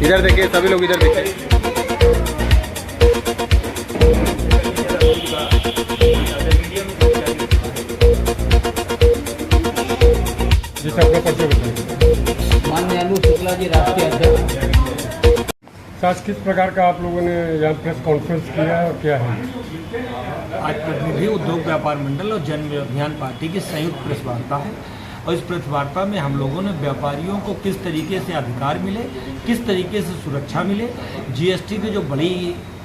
इधर देखिए, सभी लोग इधर देखिए। जैसे आपका परिचय बताइए। माननीय अनु शुक्ला जी, राष्ट्रीय अध्यक्ष। आज किस प्रकार का आप लोगों ने यहाँ प्रेस कॉन्फ्रेंस किया है और क्या है? आज प्रतिनिधि उद्योग व्यापार मंडल और जन अभियान पार्टी की संयुक्त प्रेस वार्ता है और इस प्रेस वार्ता में हम लोगों ने व्यापारियों को किस तरीके से अधिकार मिले, किस तरीके से सुरक्षा मिले, जीएसटी की जो बड़ी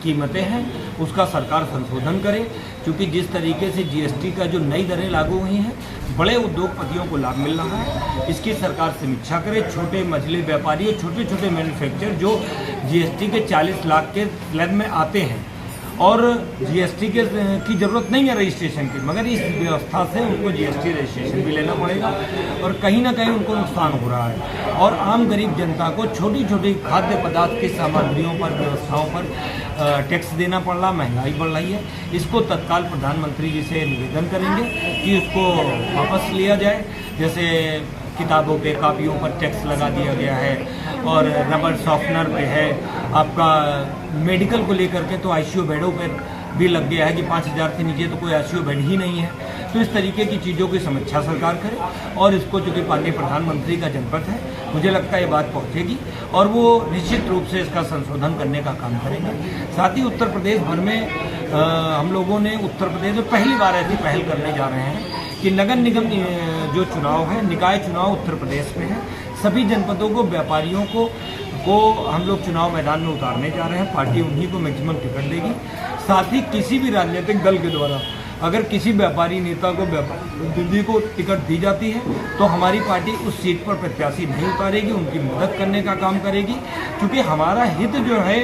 कीमतें हैं उसका सरकार संशोधन करे, क्योंकि जिस तरीके से जीएसटी का जो नई दरें लागू हुई हैं बड़े उद्योगपतियों को लाभ मिल रहा है, इसकी सरकार समीक्षा करे। छोटे मझले व्यापारी और छोटे छोटे मैन्युफैक्चरर जो जीएसटी के 40 लाख के स्लैब में आते हैं और जीएसटी की ज़रूरत नहीं है रजिस्ट्रेशन की, मगर इस व्यवस्था से उनको जीएसटी रजिस्ट्रेशन भी लेना पड़ेगा और कहीं ना कहीं उनको नुकसान हो रहा है। और आम गरीब जनता को छोटी छोटी खाद्य पदार्थ की सामग्रियों पर, व्यवस्थाओं पर टैक्स देना पड़ रहा, महंगाई बढ़ रही है। इसको तत्काल प्रधानमंत्री जी से निवेदन करेंगे कि उसको वापस लिया जाए। जैसे किताबों पे, कापियों पर टैक्स लगा दिया गया है और रबर सॉफ्टनर पे है, आपका मेडिकल को लेकर के तो आईसीयू बेडों पर भी लग गया है कि 5000 से नीचे तो कोई आईसीयू बेड ही नहीं है। तो इस तरीके की चीज़ों की समीक्षा सरकार करे और इसको, चूँकि पार्टी प्रधानमंत्री का जनपद है, मुझे लगता है ये बात पहुँचेगी और वो निश्चित रूप से इसका संशोधन करने का काम करेंगे। साथ ही उत्तर प्रदेश भर में हम लोगों ने उत्तर प्रदेश में पहली बार ऐसी पहल करने जा रहे हैं कि नगर निगम जो चुनाव है, निकाय चुनाव उत्तर प्रदेश में है, सभी जनपदों को, व्यापारियों को हम लोग चुनाव मैदान में उतारने जा रहे हैं। पार्टी उन्हीं को मैक्सिमम टिकट देगी। साथ ही किसी भी राजनीतिक दल के द्वारा अगर किसी व्यापारी नेता को, दिल्ली को टिकट दी जाती है तो हमारी पार्टी उस सीट पर प्रत्याशी नहीं उतारेगी, उनकी मदद करने का काम करेगी, क्योंकि हमारा हित जो है,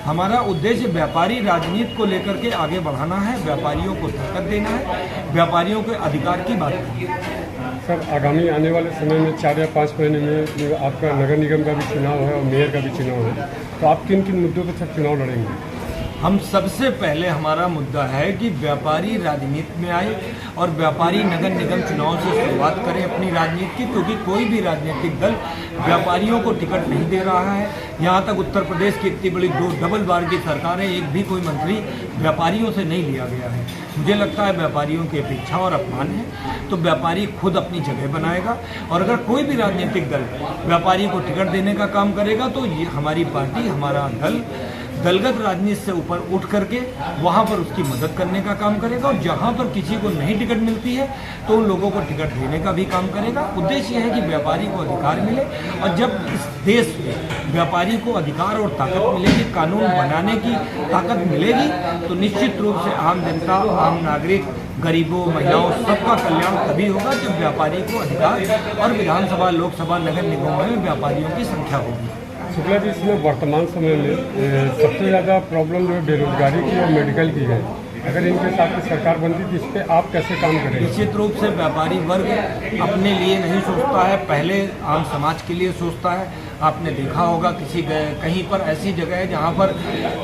हमारा उद्देश्य व्यापारी राजनीति को लेकर के आगे बढ़ाना है, व्यापारियों को ताकत देना है, व्यापारियों के अधिकार की बात करनी है। सर, आगामी आने वाले समय में 4 या 5 महीने में आपका नगर निगम का भी चुनाव है और मेयर का भी चुनाव है, तो आप किन किन मुद्दों पर चुनाव लड़ेंगे? हम सबसे पहले, हमारा मुद्दा है कि व्यापारी राजनीति में आए और व्यापारी नगर निगम चुनाव से शुरुआत करें अपनी राजनीति की, क्योंकि कोई भी राजनीतिक दल व्यापारियों को टिकट नहीं दे रहा है। यहाँ तक उत्तर प्रदेश की इतनी बड़ी 2 डबल बार की सरकार है, एक भी कोई मंत्री व्यापारियों से नहीं लिया गया है। मुझे लगता है व्यापारियों की अपेक्षा और अपमान है, तो व्यापारी खुद अपनी जगह बनाएगा और अगर कोई भी राजनीतिक दल व्यापारी को टिकट देने का काम करेगा तो ये हमारी पार्टी, हमारा दल दलगत राजनीति से ऊपर उठ करके वहाँ पर उसकी मदद करने का काम करेगा और जहाँ पर किसी को नहीं टिकट मिलती है तो उन लोगों को टिकट देने का भी काम करेगा। उद्देश्य यह है कि व्यापारी को अधिकार मिले और जब इस देश में व्यापारी को अधिकार और ताकत मिलेगी, कानून बनाने की ताकत मिलेगी, तो निश्चित रूप से आम जनता, आम नागरिक, गरीबों, महिलाओं, सबका कल्याण तभी होगा जब व्यापारी को अधिकार और विधानसभा, लोकसभा, नगर निगमों में व्यापारियों की संख्या होगी। शुक्ला जी, इसमें वर्तमान समय में सबसे ज़्यादा प्रॉब्लम जो है बेरोजगारी की और मेडिकल की है। अगर इनके साथ की सरकार बनती तो इस पर आप कैसे काम करेंगे? निश्चित रूप से व्यापारी वर्ग अपने लिए नहीं सोचता है, पहले आम समाज के लिए सोचता है। आपने देखा होगा कहीं पर ऐसी जगह है जहाँ पर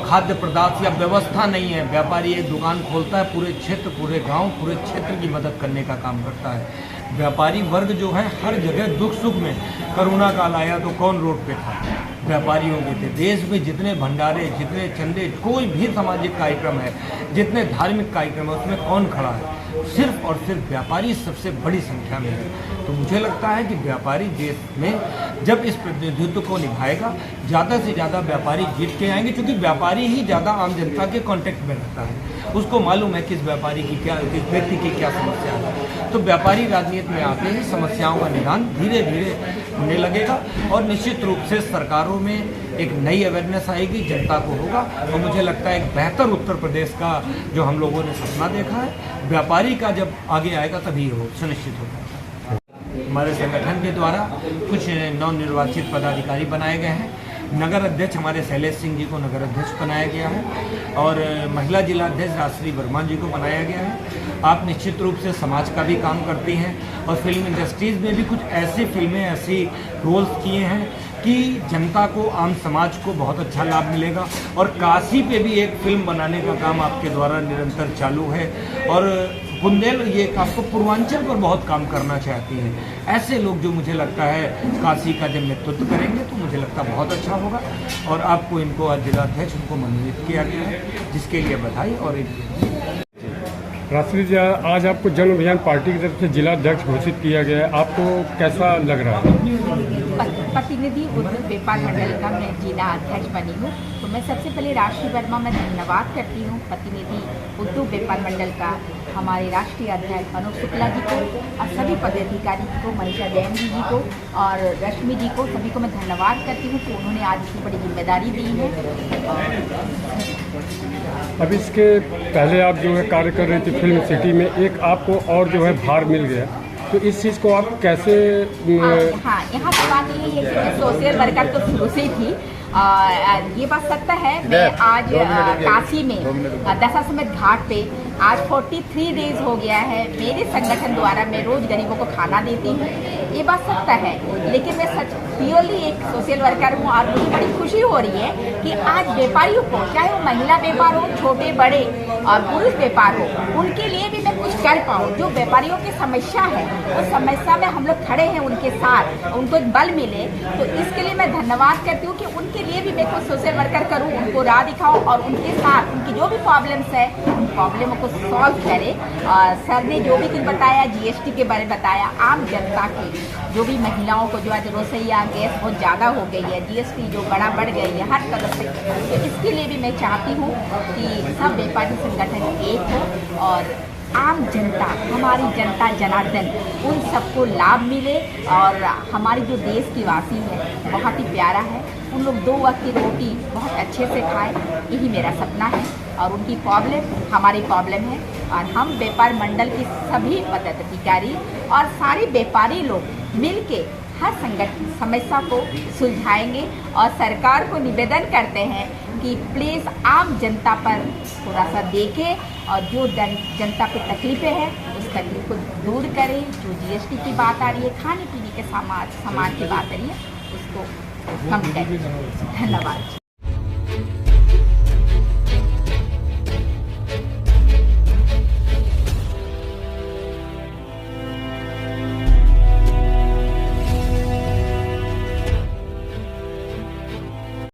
खाद्य पदार्थ या व्यवस्था नहीं है, व्यापारी एक दुकान खोलता है, पूरे क्षेत्र, पूरे गांव, पूरे क्षेत्र की मदद करने का काम करता है। व्यापारी वर्ग जो है हर जगह दुख सुख में, कोरोना काल आया तो कौन रोड पे था? व्यापारियों के थे। देश में जितने भंडारे, जितने चंदे, कोई भी सामाजिक कार्यक्रम है, जितने धार्मिक कार्यक्रम है, उसमें कौन खड़ा है? सिर्फ और सिर्फ व्यापारी सबसे बड़ी संख्या में है। तो मुझे लगता है कि व्यापारी देश में जब इस प्रतिनिधित्व को निभाएगा, ज़्यादा से ज़्यादा व्यापारी जीत के आएंगे, क्योंकि व्यापारी ही ज़्यादा आम जनता के कांटेक्ट में रहता है। उसको मालूम है किस व्यापारी की क्या, किस व्यक्ति की क्या समस्या है। तो व्यापारी राजनीति में आते ही समस्याओं का निदान धीरे धीरे होने लगेगा और निश्चित रूप से सरकारों में एक नई अवेयरनेस आएगी, जनता को होगा। और मुझे लगता है एक बेहतर उत्तर प्रदेश का जो हम लोगों ने सपना देखा है, व्यापारी का जब आगे आएगा तभी वो सुनिश्चित होगा। हमारे संगठन के द्वारा कुछ नवनिर्वाचित पदाधिकारी बनाए गए हैं नगर अध्यक्ष हमारे शैलेश सिंह जी को नगर अध्यक्ष बनाया गया है और महिला जिला अध्यक्ष राजश्री वर्मा जी को बनाया गया है। आप निश्चित रूप से समाज का भी काम करती हैं और फिल्म इंडस्ट्रीज़ में भी कुछ ऐसी फिल्में, ऐसी रोल्स किए हैं कि जनता को, आम समाज को बहुत अच्छा लाभ मिलेगा। और काशी पे भी एक फिल्म बनाने का काम आपके द्वारा निरंतर चालू है और बुंदेल ये आपको पूर्वांचल पर बहुत काम करना चाहती हैं। ऐसे लोग जो मुझे लगता है काशी का जब नेतृत्व करेंगे तो मुझे लगता बहुत अच्छा होगा और आपको इनको आज जिलाध्यक्ष उनको मनोनीत किया गया है, जिसके लिए बधाई। और राष्ट्रीय जी, आज आपको जन अभियान पार्टी की तरफ से जिला अध्यक्ष घोषित किया गया है, आपको कैसा लग रहा है? प्रतिनिधि उद्योग व्यापार मंडल का मैं जिला अध्यक्ष बनी हूँ, तो मैं सबसे पहले राष्ट्रीय वर्मा में धन्यवाद करती हूँ प्रतिनिधि उद्योग व्यापार मंडल का, हमारे राष्ट्रीय अध्यक्ष अनुप शुक्ला जी को और सभी पदाधिकारी को, मनीषा जैन जी को और रश्मि जी को, सभी को मैं धन्यवाद करती हूँ कि उन्होंने आज इतनी बड़ी जिम्मेदारी दी है। अब इसके पहले आप जो है कार्य कर रही थी फिल्म सिटी में, एक आपको और जो है भार मिल गया, तो इस चीज़ को आप कैसे? हाँ, यहाँ पर बात ये है कि मैं सोशल वर्कर तो शुरू से ही थी। ये बात सत्य है, मैं आज काशी में दशाश्वमेध घाट पे आज 43 डेज हो गया है। मेरे संगठन द्वारा मैं रोज गरीबों को खाना देती हूँ, ये बात सत्य है। लेकिन मैं सच प्योरली एक सोशल वर्कर हूँ और मुझे बड़ी खुशी हो रही है कि आज व्यापारियों को, चाहे वो महिला व्यापार हो, छोटे बड़े और पुरुष व्यापार हो, उनके लिए भी मैं कुछ कर पाऊँ। जो व्यापारियों की समस्या है उस समस्या में हम लोग खड़े हैं उनके साथ, उनको एक बल मिले, तो इसके लिए मैं धन्यवाद करती हूँ कि उनके लिए भी मैं कुछ सोशल वर्कर करूँ, उनको राह दिखाऊँ और उनके साथ उनकी जो भी प्रॉब्लम्स है उन प्रॉब्लमों को सॉल्व करें। सर ने जो भी कुछ बताया, जीएसटी के बारे में बताया, आम जनता की जो भी महिलाओं को जो आज रसोईया गैस बहुत ज़्यादा हो गई है, जीएसटी जो बड़ा बढ़ गई है हर तरफ से, तो इसके लिए भी मैं चाहती हूँ कि सब व्यापारी संगठन एक हो और आम जनता, हमारी जनता जनार्दन, उन सबको लाभ मिले और हमारी जो देश की वासी है बहुत ही प्यारा है, उन लोग 2 वक्त की रोटी बहुत अच्छे से खाए, यही मेरा सपना है। और उनकी प्रॉब्लम हमारी प्रॉब्लम है और हम व्यापार मंडल की सभी पदाधिकारी और सारे व्यापारी लोग मिलके हर संगठन समस्या को सुलझाएंगे और सरकार को निवेदन करते हैं कि प्लीज़ आम जनता पर थोड़ा सा देखें और जो जनता पे तकलीफें हैं उस तकलीफ को दूर करें। जो जीएसटी की बात आ रही है, खाने पीने के सामान की बात आ रही है, उसको कम करें। धन्यवाद।